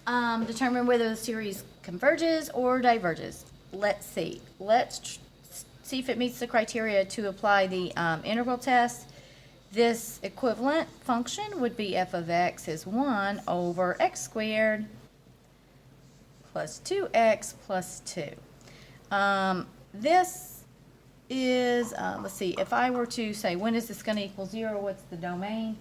Determine whether the series converges or diverges. Let's see. Let's see if it meets the criteria to apply the integral test. This equivalent function would be f of x is 1 over x squared plus 2x plus 2. This is, let's see, if I were to say, when is this going to equal 0, what's the domain?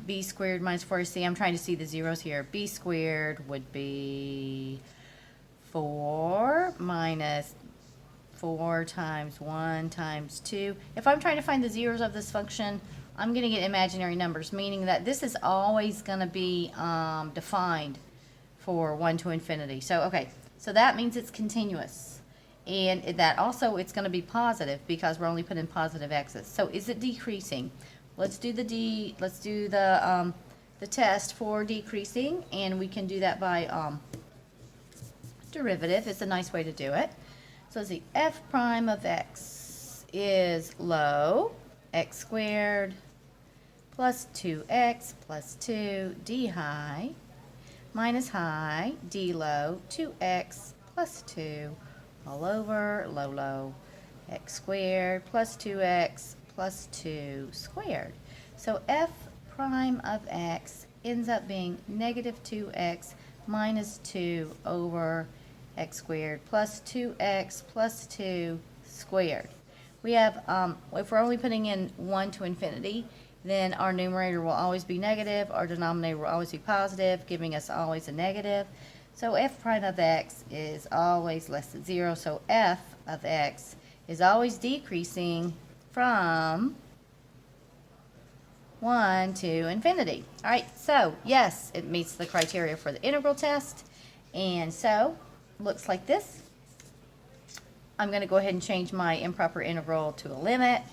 B squared minus 4ac, I'm trying to see the zeros here. B squared would be 4 minus 4 times 1 times 2. If I'm trying to find the zeros of this function, I'm going to get imaginary numbers, meaning that this is always going to be defined for 1 to infinity. So, okay, so that means it's continuous. And that also it's going to be positive because we're only putting positive x's. So is it decreasing? Let's do the test for decreasing, and we can do that by derivative. It's a nice way to do it. So let's see, f prime of x is low, x squared plus 2x plus 2 d high minus high d low 2x plus 2 all over low low x squared plus 2x plus 2 squared. So f prime of x ends up being negative 2x minus 2 over x squared plus 2x plus 2 squared. We have, if we're only putting in 1 to infinity, then our numerator will always be negative, our denominator will always be positive, giving us always a negative. So f prime of x is always less than 0, so f of x is always decreasing from 1 to infinity. All right, so yes, it meets the criteria for the integral test, and so looks like this. I'm going to go ahead and change my improper integral to a limit.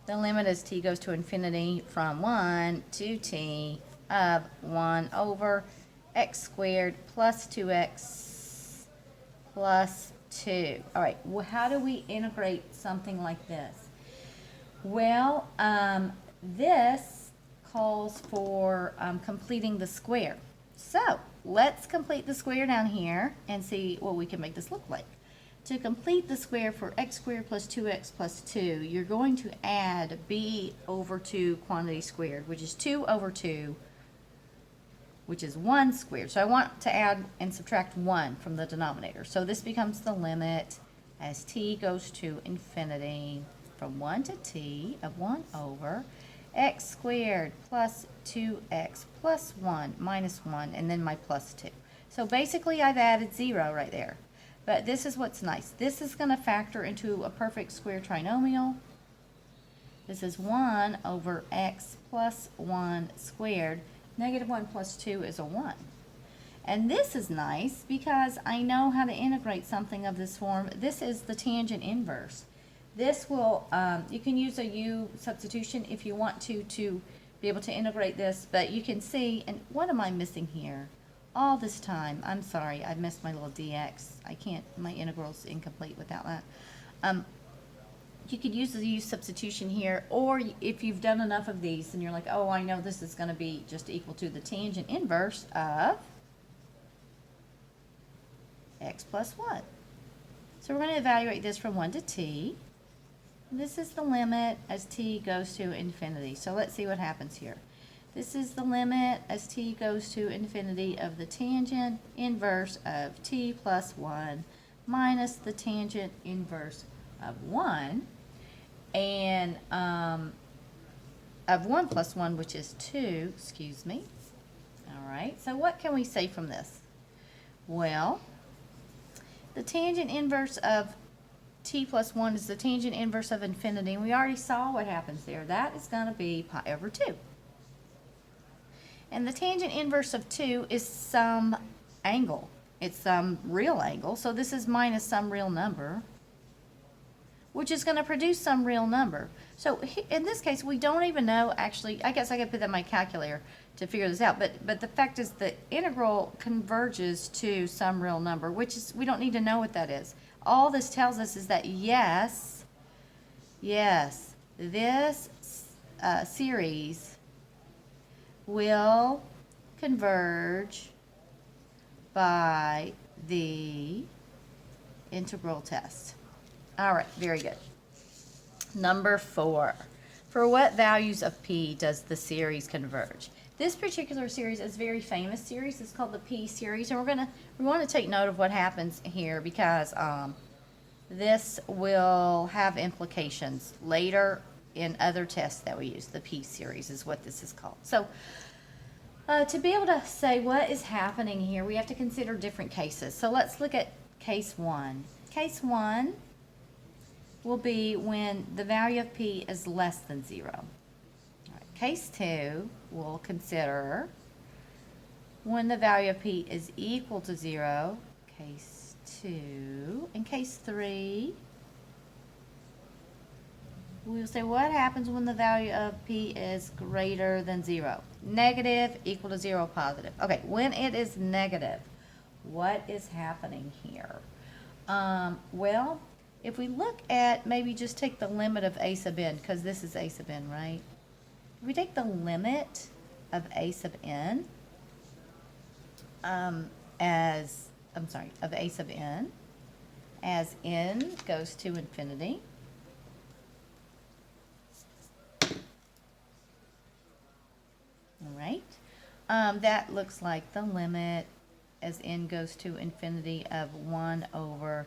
The limit as t goes to infinity from 1 to t of 1 over x squared plus 2x plus 2. All right, well, how do we integrate something like this? Well, this calls for completing the square. So let's complete the square down here and see what we can make this look like. To complete the square for x squared plus 2x plus 2, you're going to add b over 2 quantity squared, which is 2 over 2, which is 1 squared. So I want to add and subtract 1 from the denominator. So this becomes the limit as t goes to infinity from 1 to t of 1 over x squared plus 2x plus 1 minus 1, and then my plus 2. So basically I've added 0 right there. But this is what's nice. This is going to factor into a perfect square trinomial. This is 1 over x plus 1 squared. Negative 1 plus 2 is a 1. And this is nice because I know how to integrate something of this form. This is the tangent inverse. This will, you can use a u substitution if you want to be able to integrate this, but you can see, and what am I missing here? All this time, I'm sorry, I missed my little dx. I can't, my integral's incomplete without that. You could use the u substitution here, or if you've done enough of these and you're like, oh, I know this is going to be just equal to the tangent inverse of x plus 1. So we're going to evaluate this from 1 to t. This is the limit as t goes to infinity. So let's see what happens here. This is the limit as t goes to infinity of the tangent inverse of t plus 1 minus the tangent inverse of 1, and of 1 plus 1, which is 2, excuse me. All right, so what can we say from this? Well, the tangent inverse of t plus 1 is the tangent inverse of infinity, and we already saw what happens there. That is going to be pi over 2. And the tangent inverse of 2 is some angle. It's some real angle, so this is minus some real number, which is going to produce some real number. So in this case, we don't even know, actually, I guess I could put that in my calculator to figure this out, but the fact is the integral converges to some real number, which is, we don't need to know what that is. All this tells us is that yes, this series will converge by the integral test. All right, very good. Number 4. For what values of p does the series converge? This particular series is a very famous series. It's called the p series, and we want to take note of what happens here because this will have implications later in other tests that we use. The p series is what this is called. So to be able to say what is happening here, we have to consider different cases. So let's look at case 1. Case 1 will be when the value of p is less than 0. All right. Case 2 we'll consider when the value of p is equal to 0. Case 2. And case 3, we'll say what happens when the value of p is greater than 0. Negative, equal to 0, positive. Okay, when it is negative, what is happening here? Well, if we look at, maybe just take the limit of a sub n, because this is a sub n, right? If we take the limit of a sub n of a sub n as n goes to infinity, all right, that looks like the limit as n goes to infinity of 1 over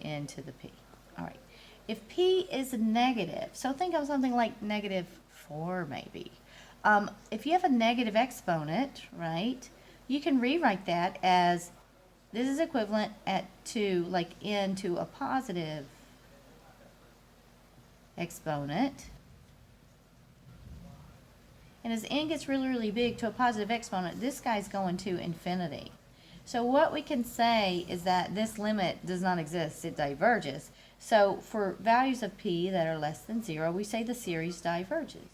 n to the p. All right. If p is negative, so think of something like negative 4 maybe. If you have a negative exponent, right, you can rewrite that as this is equivalent to like n to a positive exponent. And as n gets really, really big to a positive exponent, this guy's going to infinity. So what we can say is that this limit does not exist, it diverges. So for values of p that are less than 0, we say the series diverges.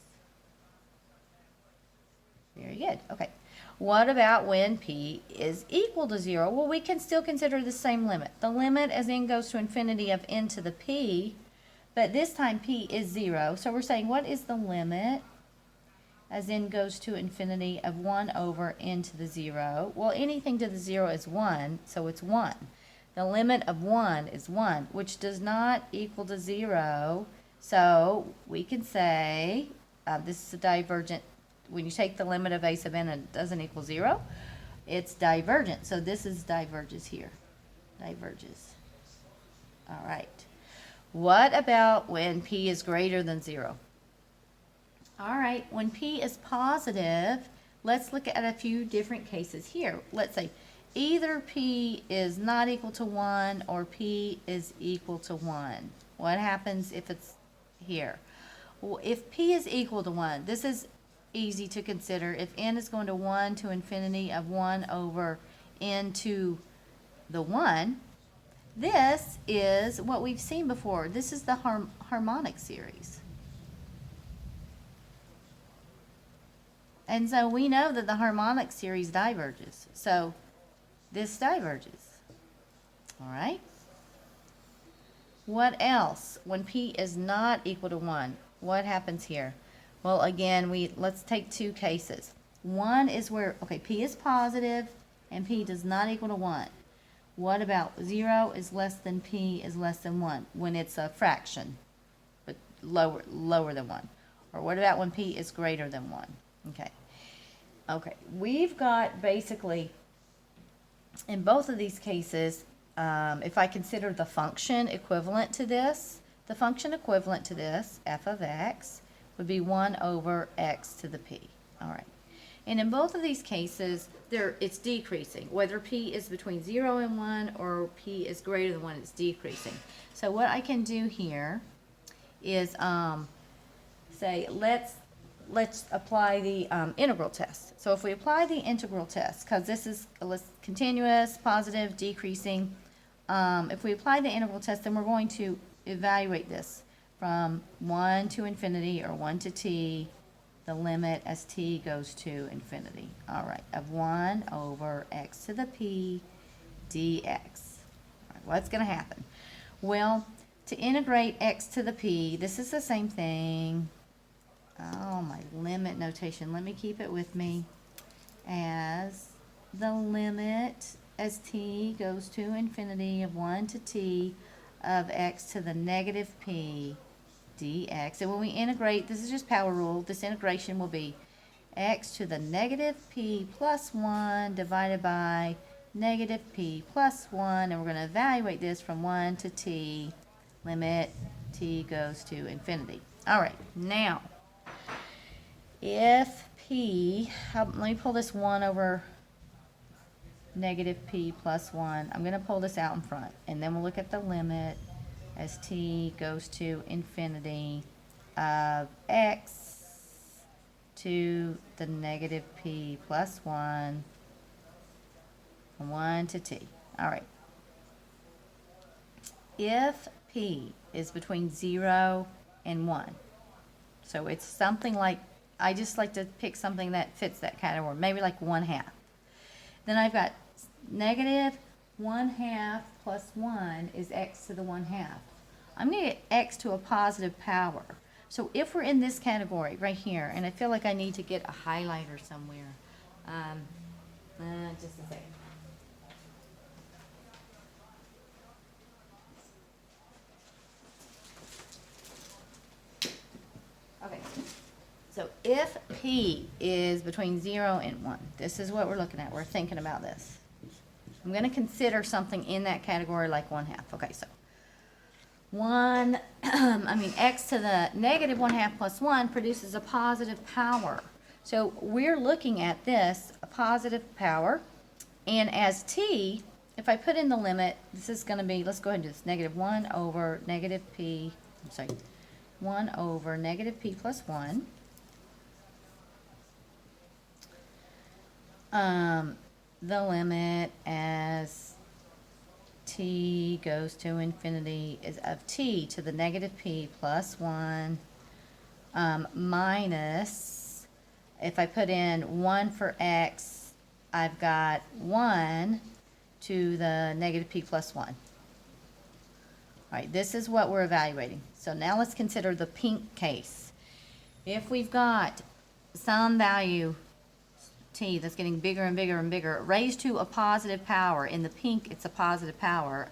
Very good. Okay. What about when p is equal to 0? Well, we can still consider the same limit. The limit as n goes to infinity of n to the p, but this time p is 0. So we're saying what is the limit as n goes to infinity of 1 over n to the 0. Well, anything to the 0 is 1, so it's 1. The limit of 1 is 1, which does not equal to 0. So we can say this is a divergent. When you take the limit of a sub n and it doesn't equal 0, it's divergent. So this is diverges here. Diverges. All right. What about when p is greater than 0? All right, when p is positive, let's look at a few different cases here. Let's say either p is not equal to 1 or p is equal to 1. What happens if it's here? Well, if p is equal to 1, this is easy to consider. If n is going to 1 to infinity of 1 over n to the 1, this is what we've seen before. This is the harmonic series. And so we know that the harmonic series diverges. So this diverges. All right. What else? When p is not equal to 1, what happens here? Well, again, let's take two cases. One is where, okay, p is positive and p does not equal to 1. What about 0 is less than p is less than 1 when it's a fraction, but lower than 1? Or what about when p is greater than 1? Okay. Okay, we've got basically, in both of these cases, if I consider the function equivalent to this, the function equivalent to this, f of x, would be 1 over x to the p. All right. And in both of these cases, it's decreasing. Whether p is between 0 and 1 or p is greater than 1, it's decreasing. So what I can do here is say, let's apply the integral test. So if we apply the integral test, because this is continuous, positive, decreasing, if we apply the integral test, then we're going to evaluate this from 1 to infinity or 1 to t, the limit as t goes to infinity. All right, of 1 over x to the p dx. All right, what's going to happen? Well, to integrate x to the p, this is the same thing. Oh, my limit notation. Let me keep it with me. as the limit as t goes to infinity of 1 to t of x to the negative p dx. And when we integrate, this is just power rule, this integration will be x to the negative p plus 1 divided by negative p plus 1, and we're going to evaluate this from 1 to t, limit t goes to infinity. All right, now, if p, let me pull this 1 over negative p plus 1. I'm going to pull this out in front, and then we'll look at the limit as t goes to infinity of x to the negative p plus 1 from 1 to t. All right. If p is between 0 and 1, so it's something like, I just like to pick something that fits that category, maybe like 1/2. Then I've got negative 1/2 plus 1 is x to the 1/2. I'm going to get x to a positive power. So if we're in this category right here, and I feel like I need to get a highlighter somewhere, just a second. Okay, so if p is between 0 and 1, this is what we're looking at. We're thinking about this. I'm going to consider something in that category like 1/2. Okay, so x to the negative 1/2 plus 1 produces a positive power. So we're looking at this, a positive power, and as t, if I put in the limit, this is going to be, let's go ahead and do this, negative 1 over negative p, 1 over negative p plus 1. The limit as t goes to infinity is of t to the negative p plus 1 minus, if I put in 1 for x, I've got 1 to the negative p plus 1. All right, this is what we're evaluating. So now let's consider the pink case. If we've got some value t that's getting bigger and bigger and bigger, raised to a positive power, in the pink it's a positive power,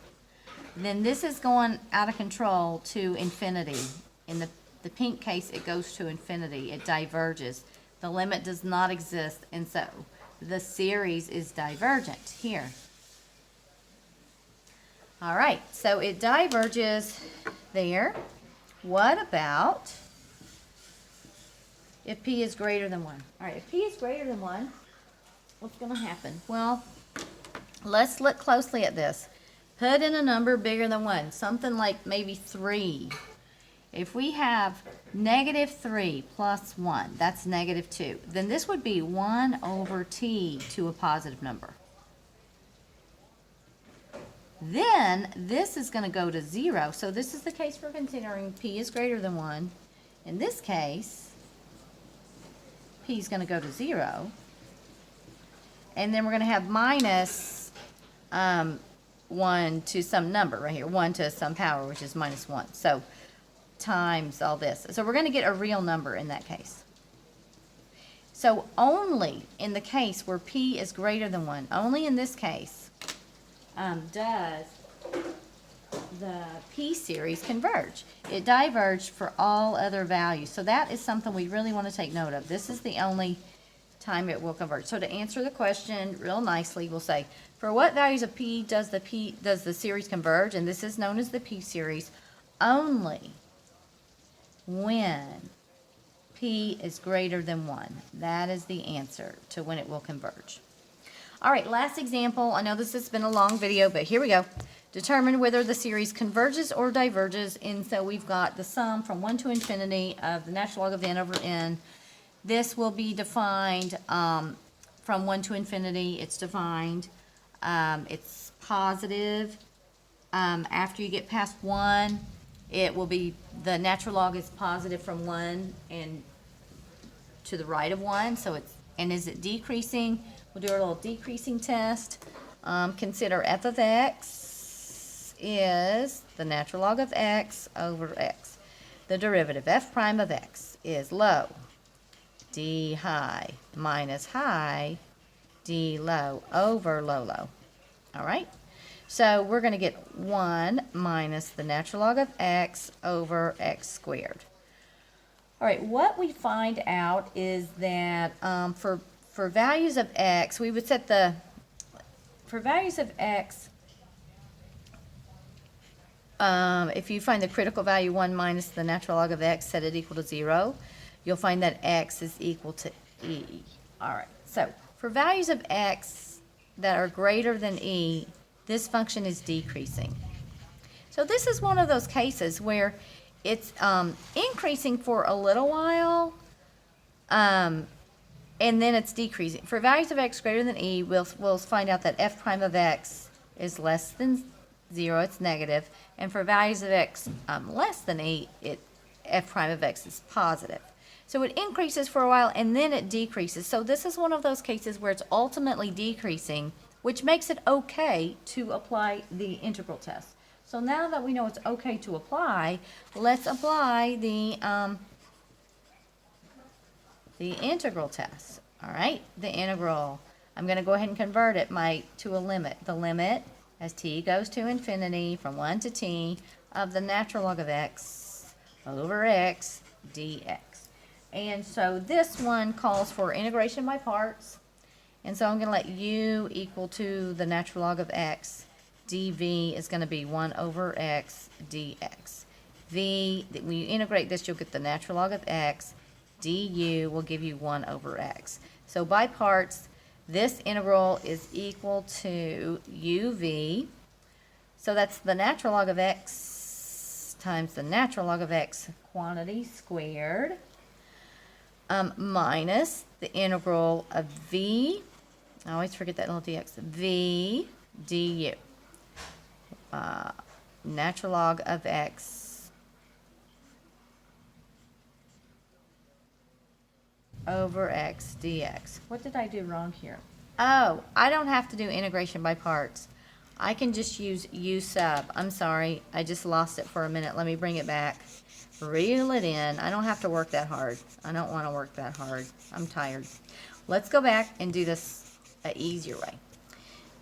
then this is going out of control to infinity. In the pink case, it goes to infinity. It diverges. The limit does not exist, and so the series is divergent here. All right, so it diverges there. What about if p is greater than 1? All right, if p is greater than 1, what's going to happen? Well, let's look closely at this. Put in a number bigger than 1, something like maybe 3. If we have negative 3 plus 1, that's negative 2. Then this would be 1 over t to a positive number. Then this is going to go to 0. So this is the case we're considering p is greater than 1. In this case, p is going to go to 0. And then we're going to have minus 1 to some number right here, 1 to some power, which is minus 1. So times all this. So we're going to get a real number in that case. So only in the case where p is greater than 1, only in this case, does the p series converge. It diverged for all other values. So that is something we really want to take note of. This is the only time it will converge. So to answer the question real nicely, we'll say, for what values of p does the series converge? And this is known as the p series. Only when p is greater than 1. That is the answer to when it will converge. All right, last example. I know this has been a long video, but here we go. Determine whether the series converges or diverges. And so we've got the sum from 1 to infinity of the natural log of n over n. This will be defined from 1 to infinity. It's defined. It's positive. After you get past 1, it will be, the natural log is positive from 1 and to the right of 1. So it's, and is it decreasing? We'll do our little decreasing test. Consider f of x is the natural log of x over x. The derivative f prime of x is low, d high minus high d low over low low. All right, so we're going to get 1 minus the natural log of x over x squared. All right, what we find out is that for values of x, we would set for values of x, if you find the critical value 1 minus the natural log of x, set it equal to 0, you'll find that x is equal to e. All right, so for values of x that are greater than e, this function is decreasing. So this is one of those cases where it's increasing for a little while, and then it's decreasing. For values of x greater than e, we'll find out that f prime of x is less than 0, it's negative, and for values of x less than e, f prime of x is positive. So it increases for a while and then it decreases. So this is one of those cases where it's ultimately decreasing, which makes it okay to apply the integral test. So now that we know it's okay to apply, let's apply the integral test. All right, the integral. I'm going to go ahead and convert it to a limit. The limit, as t goes to infinity, from 1 to t, of the natural log of x over x dx. And so this one calls for integration by parts. And so I'm going to let u equal to the natural log of x. dv is going to be 1 over x dx. When you integrate this, you'll get the natural log of x. du will give you 1 over x. So by parts, this integral is equal to uv. So that's the natural log of x times the natural log of x quantity squared, minus the integral of v. I always forget that little dx. v du. Natural log of x over x dx. What did I do wrong here? Oh, I don't have to do integration by parts. I can just use u sub. I'm sorry, I just lost it for a minute. Let me bring it back. Reel it in. I don't have to work that hard. I don't want to work that hard. I'm tired. Let's go back and do this an easier way.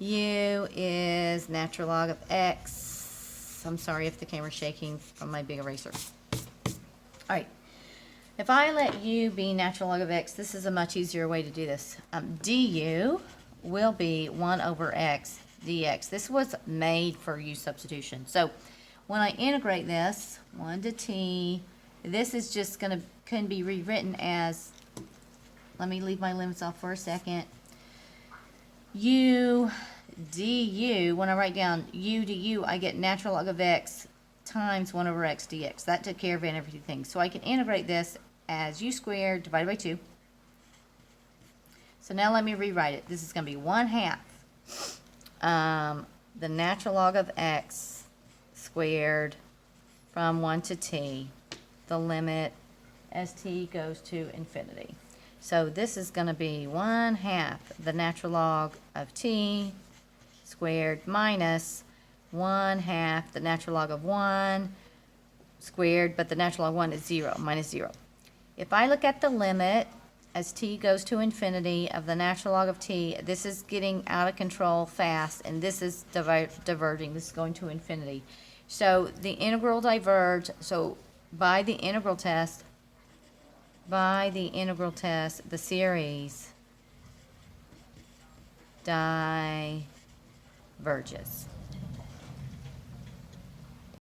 U is natural log of x. I'm sorry if the camera's shaking from my big eraser. All right. If I let u be natural log of x, this is a much easier way to do this. Du will be 1 over x dx. This was made for u substitution. So when I integrate this, 1 to t, this is just can be rewritten as, let me leave my limits off for a second. U du, when I write down u du, I get natural log of x times 1 over x dx. That took care of everything. So I can integrate this as u squared divided by 2. So now let me rewrite it. This is going to be 1/2 the natural log of x squared from 1 to t, the limit as t goes to infinity. So this is going to be 1/2 the natural log of t squared minus 1/2 the natural log of 1 squared, but the natural log of 1 is 0, minus 0. If I look at the limit as t goes to infinity of the natural log of t, this is getting out of control fast, and this is diverging. This is going to infinity. So the integral diverge. So by the integral test, the series diverges.